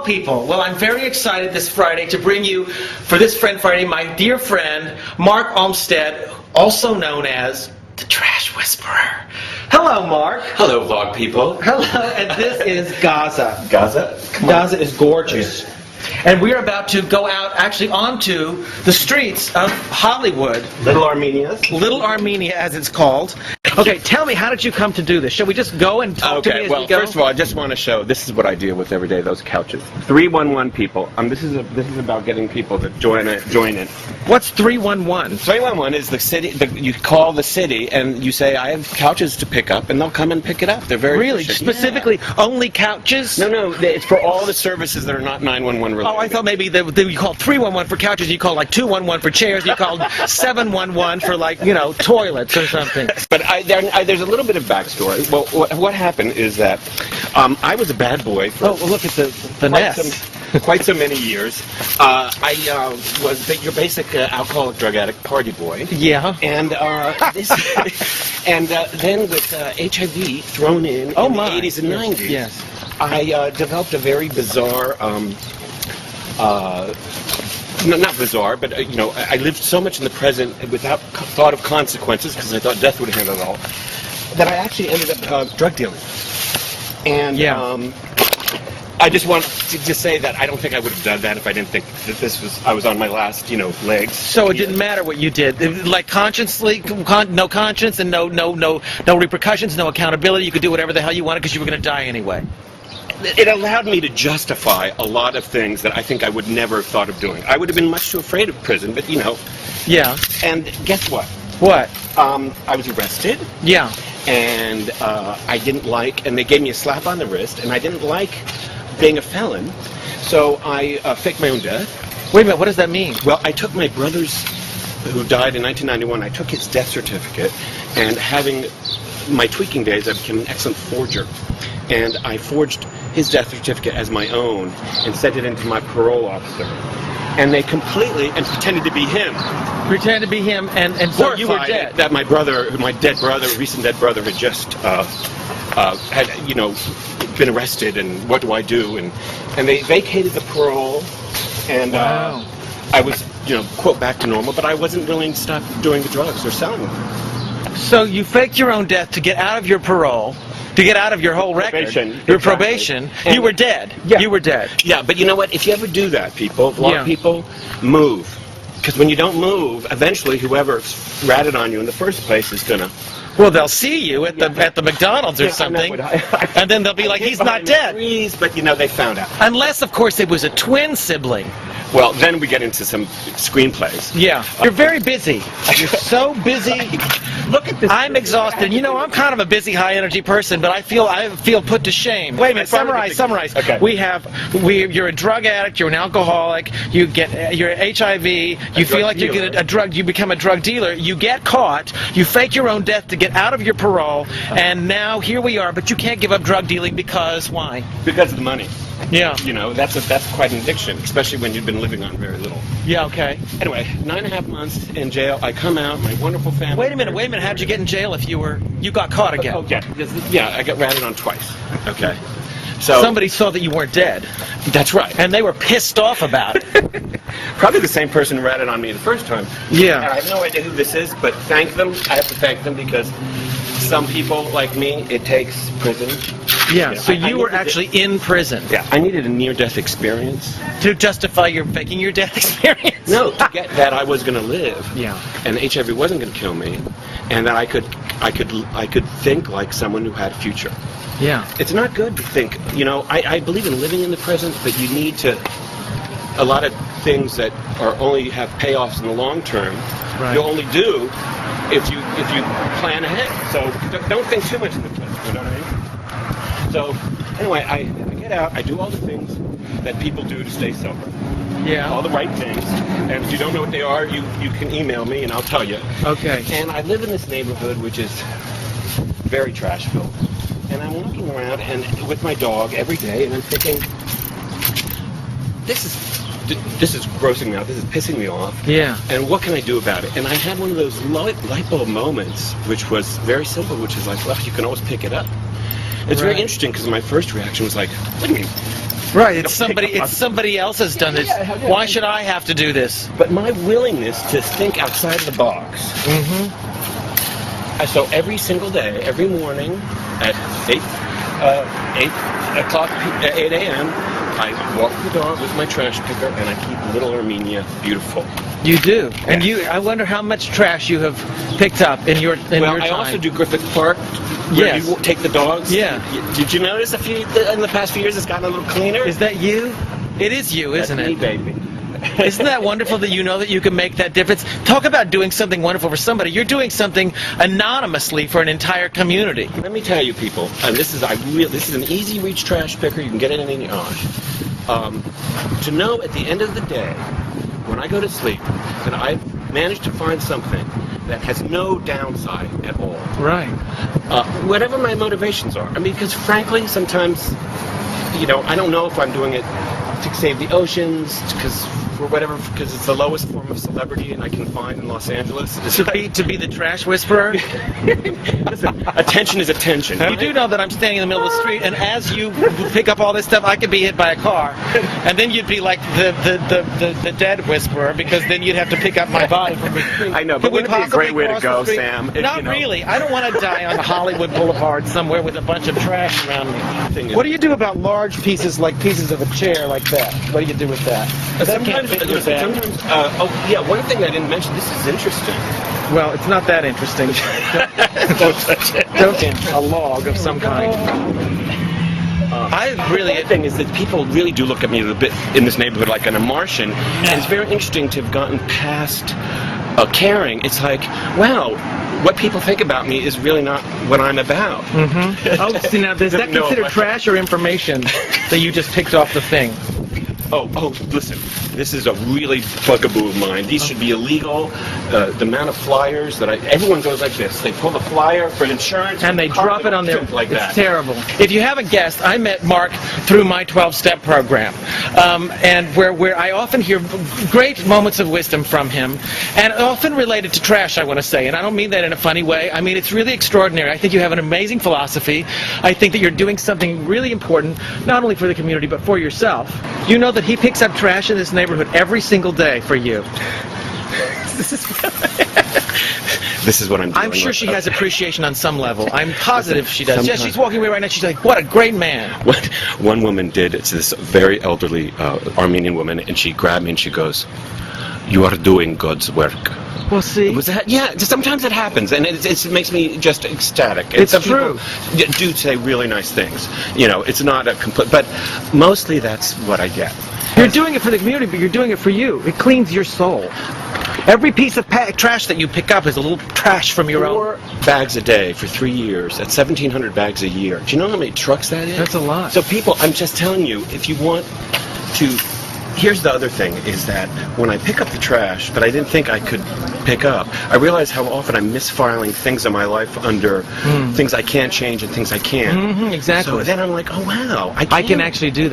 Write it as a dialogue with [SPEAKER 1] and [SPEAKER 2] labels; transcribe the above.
[SPEAKER 1] people, well, I'm very excited this Friday to bring you, for this Friend Friday, my dear friend, Mark Olmstead, also known as the Trash Whisperer. Hello, Mark.
[SPEAKER 2] Hello, vlog people.
[SPEAKER 1] Hello, and this is Gaza.
[SPEAKER 2] Gaza?
[SPEAKER 1] Gaza is gorgeous. And we're about to go out, actually, onto the streets of Hollywood.
[SPEAKER 2] Little Armenia's.
[SPEAKER 1] Little Armenia, as it's called. Okay, tell me, how did you come to do this? Shall we just go and talk to me as we go?
[SPEAKER 2] First of all, I just want to show, this is what I deal with every day, those couches. 311 people. This is about getting people to join in.
[SPEAKER 1] What's 311?
[SPEAKER 2] 311 is the city, you call the city and you say, I have couches to pick up, and they'll come and pick it up. They're very
[SPEAKER 1] Really?
[SPEAKER 2] efficient.
[SPEAKER 1] Specifically, only couches?
[SPEAKER 2] No, it's for all the services that are not 911 related.
[SPEAKER 1] Oh, I thought maybe you called 311 for couches, you called like 211 for chairs, you called 711 for like, toilets or something.
[SPEAKER 2] But there's a little bit of backstory. Well, what happened is that I was a bad boy for
[SPEAKER 1] look at the nest.
[SPEAKER 2] Quite so many years. I was your basic alcoholic, drug addict, party boy.
[SPEAKER 1] Yeah.
[SPEAKER 2] And then with HIV thrown in the 80s and 90s,
[SPEAKER 1] yes.
[SPEAKER 2] I developed a very bizarre. Not bizarre, but I lived so much in the present without thought of consequences because I thought death would handle it all, that I actually ended up drug dealing. And I just want to say that I don't think I would have done that if I didn't think that I was on my last, legs.
[SPEAKER 1] So it didn't matter what you did, like consciously, no conscience and no repercussions, no accountability. You could do whatever the hell you wanted because you were going to die anyway.
[SPEAKER 2] It allowed me to justify a lot of things that I think I would never have thought of doing. I would have been much too afraid of prison, but
[SPEAKER 1] Yeah.
[SPEAKER 2] And guess what?
[SPEAKER 1] What?
[SPEAKER 2] I was arrested.
[SPEAKER 1] Yeah.
[SPEAKER 2] And I didn't like, and they gave me a slap on the wrist, and I didn't like being a felon, so I faked my own death.
[SPEAKER 1] Wait a minute, what does that mean?
[SPEAKER 2] Well, I took my brother's, who died in 1991, I took his death certificate, and having my tweaking days, I became an excellent forger. And I forged his death certificate as my own and sent it into my parole officer. And they completely, and pretended to be him.
[SPEAKER 1] Pretended to be him, and so you were dead.
[SPEAKER 2] That my dead brother, recent dead brother, had just, been arrested, and what do I do? And they vacated the parole, and
[SPEAKER 1] wow.
[SPEAKER 2] I was, quote, back to normal, but I wasn't willing to stop doing the drugs or selling them.
[SPEAKER 1] So you faked your own death to get out of your parole, to get out of your whole record, your probation.
[SPEAKER 2] And
[SPEAKER 1] you were dead.
[SPEAKER 2] Yeah.
[SPEAKER 1] You were dead.
[SPEAKER 2] Yeah, but you know what? If you ever do that, people, move. Because when you don't move, eventually whoever ratted on you in the first place is gonna.
[SPEAKER 1] Well, they'll see you at the McDonald's or something, and then they'll be like, he's not dead.
[SPEAKER 2] Trees, but they found out.
[SPEAKER 1] Unless, of course, it was a twin sibling.
[SPEAKER 2] Well, then we get into some screenplays.
[SPEAKER 1] Yeah. You're very busy. You're so busy.
[SPEAKER 2] Look at this.
[SPEAKER 1] I'm exhausted. I'm kind of a busy, high-energy person, but I feel put to shame. Wait a minute. Summarize.
[SPEAKER 2] Okay.
[SPEAKER 1] You're a drug addict. You're an alcoholic. You're HIV. You feel like you get a drug. You become a drug dealer. You get caught. You fake your own death to get out of your parole, and now here we are. But you can't give up drug dealing because why?
[SPEAKER 2] Because of the money.
[SPEAKER 1] Yeah.
[SPEAKER 2] That's quite an addiction, especially when you've been living on very little.
[SPEAKER 1] Yeah, okay.
[SPEAKER 2] Anyway, 9.5 months in jail. I come out, my wonderful family.
[SPEAKER 1] Wait a minute. How'd you get in jail if you got caught again?
[SPEAKER 2] Yeah, I got ratted on twice. Okay. So
[SPEAKER 1] somebody saw that you weren't dead.
[SPEAKER 2] That's right.
[SPEAKER 1] And they were pissed off about it.
[SPEAKER 2] Probably the same person who ratted on me the first time.
[SPEAKER 1] Yeah.
[SPEAKER 2] And I have no idea who this is, but thank them. I have to thank them because some people like me, it takes prison.
[SPEAKER 1] Yeah, so you were actually in prison.
[SPEAKER 2] Yeah, I needed a near-death experience.
[SPEAKER 1] To justify your faking your death experience?
[SPEAKER 2] No, to get that I was going to live.
[SPEAKER 1] Yeah.
[SPEAKER 2] And HIV wasn't going to kill me, and that I could think like someone who had a future.
[SPEAKER 1] Yeah.
[SPEAKER 2] It's not good to think, I believe in living in the present, but you need to, a lot of things that only have payoffs in the long term, you'll only do if you plan ahead. So don't think too much in the present, you know what I mean? So, anyway, I get out, I do all the things that people do to stay sober.
[SPEAKER 1] Yeah.
[SPEAKER 2] All the right things. And if you don't know what they are, you can email me and I'll tell you.
[SPEAKER 1] Okay.
[SPEAKER 2] And I live in this neighborhood which is very trash-filled. And I'm walking around and with my dog every day and I'm thinking, this is grossing me out, this is pissing me off.
[SPEAKER 1] Yeah.
[SPEAKER 2] And what can I do about it? And I had one of those light bulb moments, which was very simple, which is like, well, you can always pick it up. It's very
[SPEAKER 1] Right.
[SPEAKER 2] interesting because my first reaction was like, what do you mean?
[SPEAKER 1] Right. It's somebody else has done this.
[SPEAKER 2] Yeah.
[SPEAKER 1] Why should I have to do this?
[SPEAKER 2] But my willingness to think outside the box. So every single day, every morning at 8 a.m., I walk the dog with my trash picker, and I keep Little Armenia beautiful.
[SPEAKER 1] You do. And
[SPEAKER 2] Yes.
[SPEAKER 1] I wonder how much trash you have picked up in your time.
[SPEAKER 2] I also do Griffith Park, where
[SPEAKER 1] Yes.
[SPEAKER 2] you take the dogs.
[SPEAKER 1] Yeah.
[SPEAKER 2] Did you notice in the past few years it's gotten a little cleaner?
[SPEAKER 1] Is that you? It is you, isn't
[SPEAKER 2] That's me,
[SPEAKER 1] it?
[SPEAKER 2] baby.
[SPEAKER 1] Isn't that wonderful that you know that you can make that difference? Talk about doing something wonderful for somebody. You're doing something anonymously for an entire community.
[SPEAKER 2] Let me tell you, people, and this is an easy reach trash picker. You can get it in your arm. To know at the end of the day, when I go to sleep, that I've managed to find something that has no downside at all.
[SPEAKER 1] Right.
[SPEAKER 2] Whatever my motivations are. I mean, because frankly, sometimes, I don't know if I'm doing it to save the oceans, because it's the lowest form of celebrity and I can find in Los Angeles.
[SPEAKER 1] To be the trash whisperer.
[SPEAKER 2] Listen, attention is attention.
[SPEAKER 1] You do know that I'm standing in the middle of the street, and as you pick up all this stuff, I could be hit by a car, and then you'd be like the dead whisperer, because then you'd have to pick up my body from the street.
[SPEAKER 2] I know,
[SPEAKER 1] Could
[SPEAKER 2] but
[SPEAKER 1] we
[SPEAKER 2] wouldn't it be a great
[SPEAKER 1] possibly
[SPEAKER 2] way to
[SPEAKER 1] cross the
[SPEAKER 2] go,
[SPEAKER 1] street?
[SPEAKER 2] Sam?
[SPEAKER 1] Not really. I don't want to die on Hollywood Boulevard somewhere with a bunch of trash around me. What do you do about large pieces, like pieces of a chair like that? What do you do with that?
[SPEAKER 2] Sometimes, one thing I didn't mention, this is interesting.
[SPEAKER 1] Well, it's not that interesting.
[SPEAKER 2] Don't touch it.
[SPEAKER 1] Don't a log of some kind.
[SPEAKER 2] The thing is that people really do look at me a bit in this neighborhood like I'm a Martian, and it's very interesting to have gotten past caring. It's like, wow, what people think about me is really not what I'm about.
[SPEAKER 1] Oh, see, now, is that considered trash or information that you just picked off the thing?
[SPEAKER 2] Oh, listen, this is a really bugaboo of mine. These should be illegal. The amount of flyers that everyone goes like this. They pull the flyer for insurance.
[SPEAKER 1] And they drop it on their,
[SPEAKER 2] like that.
[SPEAKER 1] It's terrible. If you haven't guessed, I met Mark through my 12-step program, and where I often hear great moments of wisdom from him, and often related to trash, I want to say, and I don't mean that in a funny way. I mean, it's really extraordinary. I think you have an amazing philosophy. I think that you're doing something really important, not only for the community, but for yourself. You know that he picks up trash in this neighborhood every single day for you.
[SPEAKER 2] This is what I'm doing.
[SPEAKER 1] I'm sure she has appreciation on some level. I'm positive she does. Yeah,
[SPEAKER 2] Sometimes.
[SPEAKER 1] she's walking away right now. She's like, what a great man.
[SPEAKER 2] What one woman did, it's this very elderly Armenian woman, and she grabbed me and she goes, "You are doing God's work."
[SPEAKER 1] Well, see.
[SPEAKER 2] Was that? Yeah, sometimes it happens, and it makes me just ecstatic. And
[SPEAKER 1] It's
[SPEAKER 2] some
[SPEAKER 1] true.
[SPEAKER 2] people do say really nice things. It's not a complete, but mostly that's what I get.
[SPEAKER 1] You're doing it for the community, but you're doing it for you. It cleans your soul. Every piece of trash that you pick up is a little trash from your own.
[SPEAKER 2] 4 bags a day for 3 years. That's 1,700 bags a year. Do you know how many trucks that is?
[SPEAKER 1] That's a lot.
[SPEAKER 2] So people, I'm just telling you, if you want to. Here's the other thing, is that when I pick up the trash that I didn't think I could pick up, I realize how often I'm misfiling things in my life under things I can't change and things I can.
[SPEAKER 1] Exactly.
[SPEAKER 2] So then I'm like, oh wow,
[SPEAKER 1] I can actually do that.